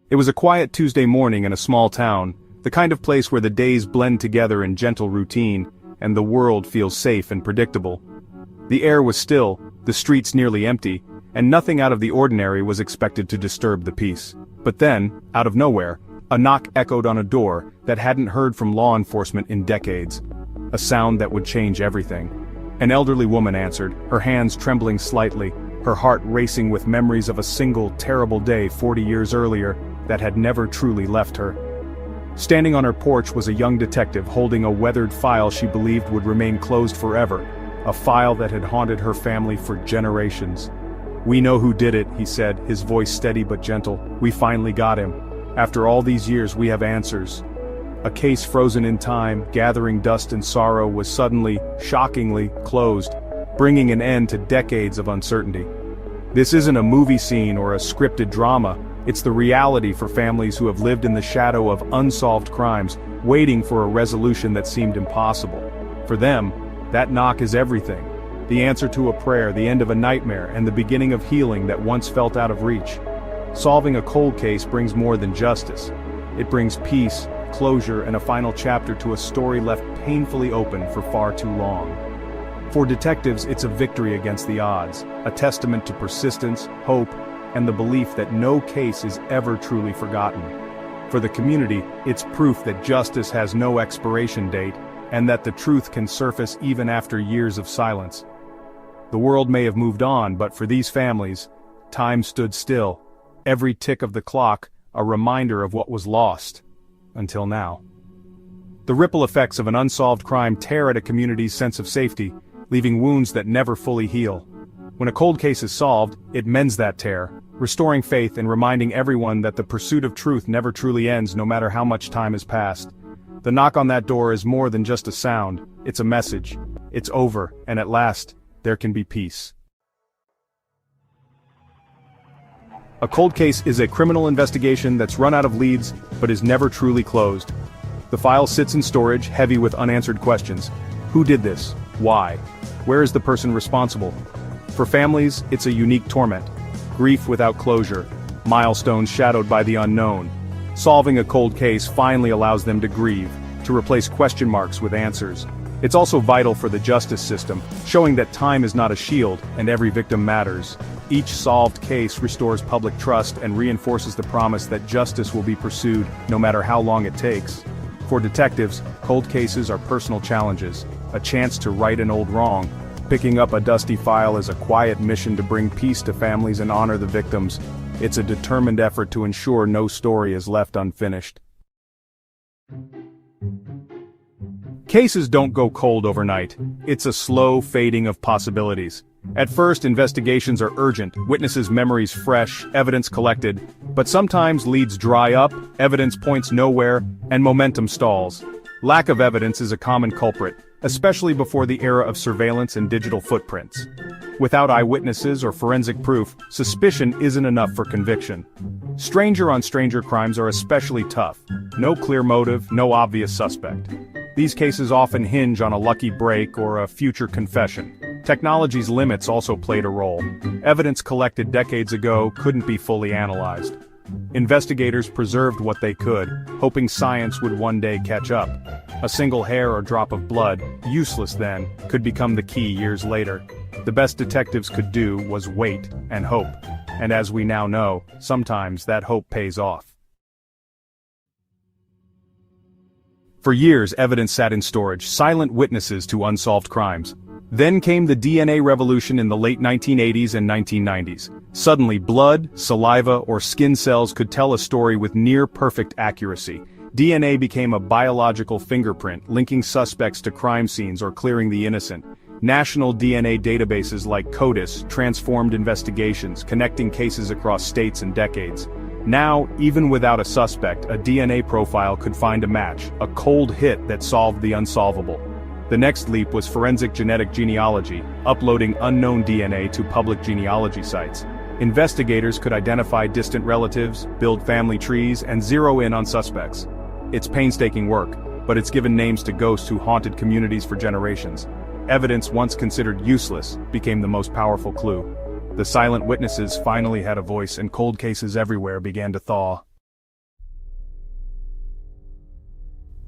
It was a quiet Tuesday morning in a small town, the kind of place where the days blend together in gentle routine, and the world feels safe and predictable. The air was still, the streets nearly empty, and nothing out of the ordinary was expected to disturb the peace. But then, out of nowhere, a knock echoed on a door that hadn't heard from law enforcement in decades. A sound that would change everything. An elderly woman answered, her hands trembling slightly, her heart racing with memories of a single terrible day 40 years earlier that had never truly left her. Standing on her porch was a young detective holding a weathered file she believed would remain closed forever, a file that had haunted her family for generations. "We know who did it," he said, his voice steady but gentle. "We finally got him. After all these years we have answers." A case frozen in time, gathering dust and sorrow, was suddenly, shockingly, closed, bringing an end to decades of uncertainty. This isn't a movie scene or a scripted drama, it's the reality for families who have lived in the shadow of unsolved crimes, waiting for a resolution that seemed impossible. For them, that knock is everything. The answer to a prayer, the end of a nightmare, and the beginning of healing that once felt out of reach. Solving a cold case brings more than justice. It brings peace, closure, and a final chapter to a story left painfully open for far too long. For detectives, it's a victory against the odds, a testament to persistence, hope, and the belief that no case is ever truly forgotten. For the community, it's proof that justice has no expiration date, and that the truth can surface even after years of silence. The world may have moved on, but for these families, time stood still. Every tick of the clock, a reminder of what was lost. Until now. The ripple effects of an unsolved crime tear at a community's sense of safety, leaving wounds that never fully heal. When a cold case is solved, it mends that tear, restoring faith and reminding everyone that the pursuit of truth never truly ends no matter how much time has passed. The knock on that door is more than just a sound, it's a message. It's over, and at last, there can be peace. A cold case is a criminal investigation that's run out of leads, but is never truly closed. The file sits in storage, heavy with unanswered questions. Who did this? Why? Where is the person responsible? For families, it's a unique torment. Grief without closure. Milestones shadowed by the unknown. Solving a cold case finally allows them to grieve, to replace question marks with answers. It's also vital for the justice system, showing that time is not a shield, and every victim matters. Each solved case restores public trust and reinforces the promise that justice will be pursued, no matter how long it takes. For detectives, cold cases are personal challenges, a chance to right an old wrong. Picking up a dusty file is a quiet mission to bring peace to families and honor the victims. It's a determined effort to ensure no story is left unfinished. Cases don't go cold overnight. It's a slow fading of possibilities. At first, investigations are urgent, witnesses' memories fresh, evidence collected. But sometimes leads dry up, evidence points nowhere, and momentum stalls. Lack of evidence is a common culprit, especially before the era of surveillance and digital footprints. Without eyewitnesses or forensic proof, suspicion isn't enough for conviction. Stranger-on-stranger crimes are especially tough. No clear motive, no obvious suspect. These cases often hinge on a lucky break or a future confession. Technology's limits also played a role. Evidence collected decades ago couldn't be fully analyzed. Investigators preserved what they could, hoping science would one day catch up. A single hair or drop of blood, useless then, could become the key years later. The best detectives could do was wait and hope. And as we now know, sometimes that hope pays off. For years, evidence sat in storage, silent witnesses to unsolved crimes. Then came the DNA revolution in the late 1980s and 1990s. Suddenly, blood, saliva, or skin cells could tell a story with near-perfect accuracy. DNA became a biological fingerprint, linking suspects to crime scenes or clearing the innocent. National DNA databases like CODIS transformed investigations, connecting cases across states and decades. Now, even without a suspect, a DNA profile could find a match, a cold hit that solved the unsolvable. The next leap was forensic genetic genealogy, uploading unknown DNA to public genealogy sites. Investigators could identify distant relatives, build family trees, and zero in on suspects. It's painstaking work, but it's given names to ghosts who haunted communities for generations. Evidence once considered useless became the most powerful clue. The silent witnesses finally had a voice, and cold cases everywhere began to thaw.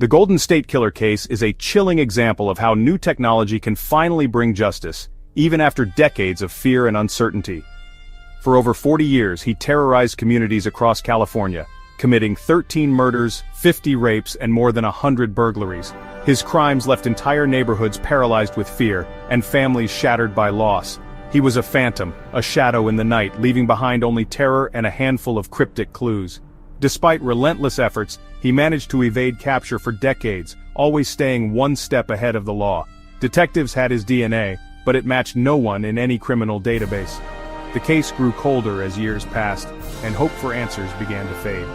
The Golden State Killer case is a chilling example of how new technology can finally bring justice, even after decades of fear and uncertainty. For over 40 years, he terrorized communities across California, committing 13 murders, 50 rapes, and more than 100 burglaries. His crimes left entire neighborhoods paralyzed with fear, and families shattered by loss. He was a phantom, a shadow in the night, leaving behind only terror and a handful of cryptic clues. Despite relentless efforts, he managed to evade capture for decades, always staying one step ahead of the law. Detectives had his DNA, but it matched no one in any criminal database. The case grew colder as years passed, and hope for answers began to fade.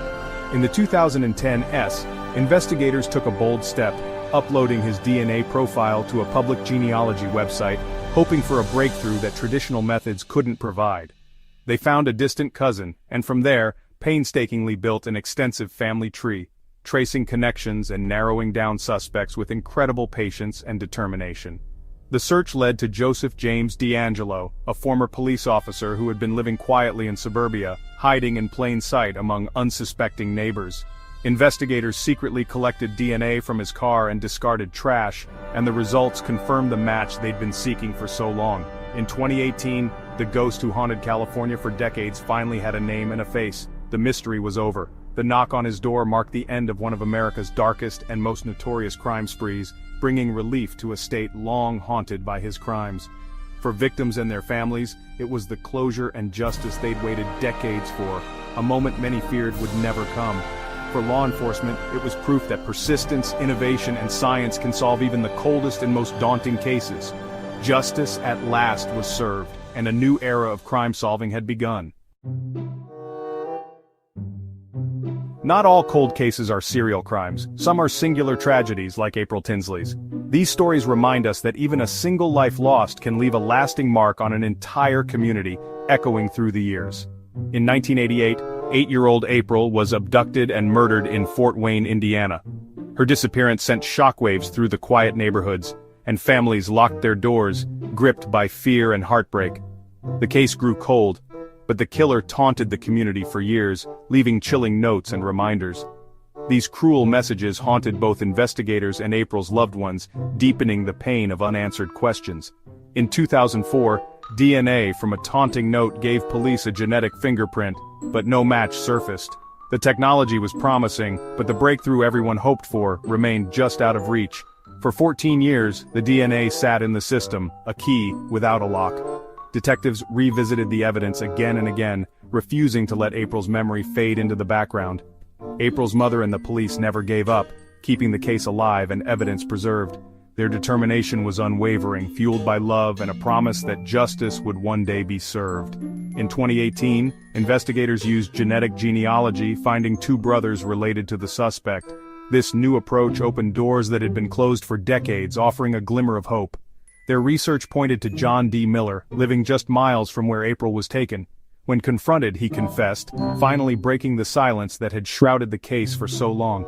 In the 2010s, investigators took a bold step, uploading his DNA profile to a public genealogy website, hoping for a breakthrough that traditional methods couldn't provide. They found a distant cousin, and from there, painstakingly built an extensive family tree, tracing connections and narrowing down suspects with incredible patience and determination. The search led to Joseph James D'Angelo, a former police officer who had been living quietly in suburbia, hiding in plain sight among unsuspecting neighbors. Investigators secretly collected DNA from his car and discarded trash, and the results confirmed the match they'd been seeking for so long. In 2018, the ghost who haunted California for decades finally had a name and a face. The mystery was over. The knock on his door marked the end of one of America's darkest and most notorious crime sprees, bringing relief to a state long haunted by his crimes. For victims and their families, it was the closure and justice they'd waited decades for, a moment many feared would never come. For law enforcement, it was proof that persistence, innovation, and science can solve even the coldest and most daunting cases. Justice at last was served, and a new era of crime solving had begun. Not all cold cases are serial crimes. Some are singular tragedies like April Tinsley's. These stories remind us that even a single life lost can leave a lasting mark on an entire community, echoing through the years. In 1988, 8-year-old April was abducted and murdered in Fort Wayne, Indiana. Her disappearance sent shockwaves through the quiet neighborhoods, and families locked their doors, gripped by fear and heartbreak. The case grew cold, but the killer taunted the community for years, leaving chilling notes and reminders. These cruel messages haunted both investigators and April's loved ones, deepening the pain of unanswered questions. In 2004, DNA from a taunting note gave police a genetic fingerprint, but no match surfaced. The technology was promising, but the breakthrough everyone hoped for remained just out of reach. For 14 years, the DNA sat in the system, a key without a lock. Detectives revisited the evidence again and again, refusing to let April's memory fade into the background. April's mother and the police never gave up, keeping the case alive and evidence preserved. Their determination was unwavering, fueled by love and a promise that justice would one day be served. In 2018, investigators used genetic genealogy, finding 2 brothers related to the suspect. This new approach opened doors that had been closed for decades, offering a glimmer of hope. Their research pointed to John D. Miller, living just miles from where April was taken. When confronted, he confessed, finally breaking the silence that had shrouded the case for so long.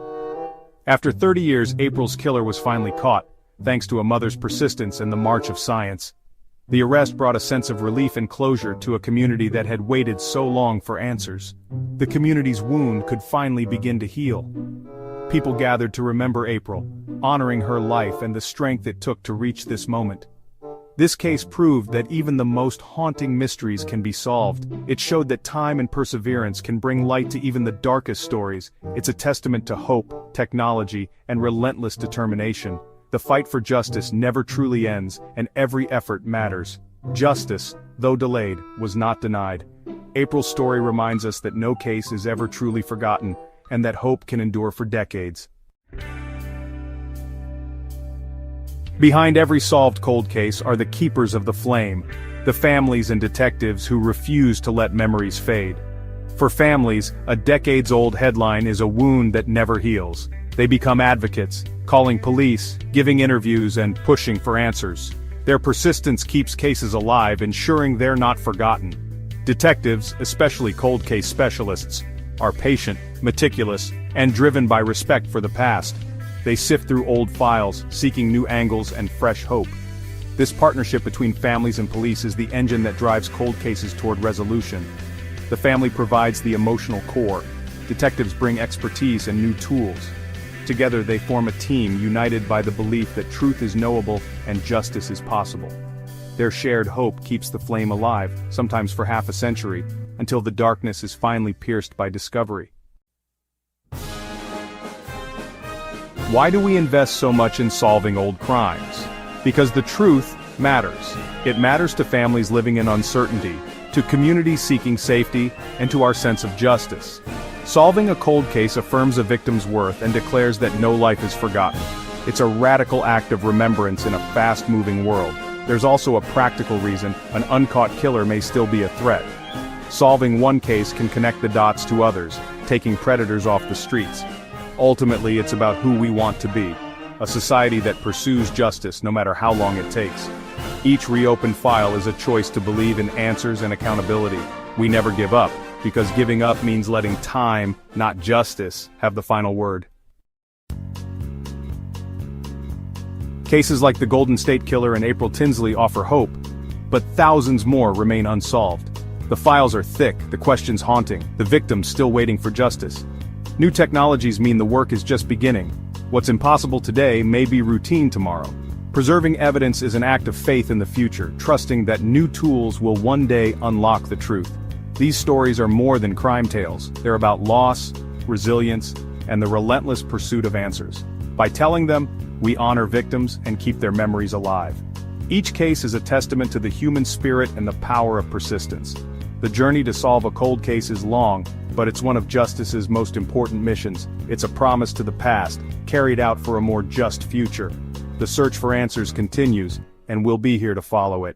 After 30 years, April's killer was finally caught, thanks to a mother's persistence and the march of science. The arrest brought a sense of relief and closure to a community that had waited so long for answers. The community's wound could finally begin to heal. People gathered to remember April, honoring her life and the strength it took to reach this moment. This case proved that even the most haunting mysteries can be solved. It showed that time and perseverance can bring light to even the darkest stories. It's a testament to hope, technology, and relentless determination. The fight for justice never truly ends, and every effort matters. Justice, though delayed, was not denied. April's story reminds us that no case is ever truly forgotten, and that hope can endure for decades. Behind every solved cold case are the keepers of the flame, the families and detectives who refuse to let memories fade. For families, a decades-old headline is a wound that never heals. They become advocates, calling police, giving interviews, and pushing for answers. Their persistence keeps cases alive, ensuring they're not forgotten. Detectives, especially cold case specialists, are patient, meticulous, and driven by respect for the past. They sift through old files, seeking new angles and fresh hope. This partnership between families and police is the engine that drives cold cases toward resolution. The family provides the emotional core. Detectives bring expertise and new tools. Together they form a team united by the belief that truth is knowable and justice is possible. Their shared hope keeps the flame alive, sometimes for half a century, until the darkness is finally pierced by discovery. Why do we invest so much in solving old crimes? Because the truth matters. It matters to families living in uncertainty, to communities seeking safety, and to our sense of justice. Solving a cold case affirms a victim's worth and declares that no life is forgotten. It's a radical act of remembrance in a fast-moving world. There's also a practical reason: an uncaught killer may still be a threat. Solving one case can connect the dots to others, taking predators off the streets. Ultimately, it's about who we want to be, a society that pursues justice no matter how long it takes. Each reopened file is a choice to believe in answers and accountability. We never give up, because giving up means letting time, not justice, have the final word. Cases like the Golden State Killer and April Tinsley offer hope, but thousands more remain unsolved. The files are thick, the questions haunting, the victims still waiting for justice. New technologies mean the work is just beginning. What's impossible today may be routine tomorrow. Preserving evidence is an act of faith in the future, trusting that new tools will one day unlock the truth. These stories are more than crime tales. They're about loss, resilience, and the relentless pursuit of answers. By telling them, we honor victims and keep their memories alive. Each case is a testament to the human spirit and the power of persistence. The journey to solve a cold case is long, but it's one of justice's most important missions. It's a promise to the past, carried out for a more just future. The search for answers continues, and we'll be here to follow it.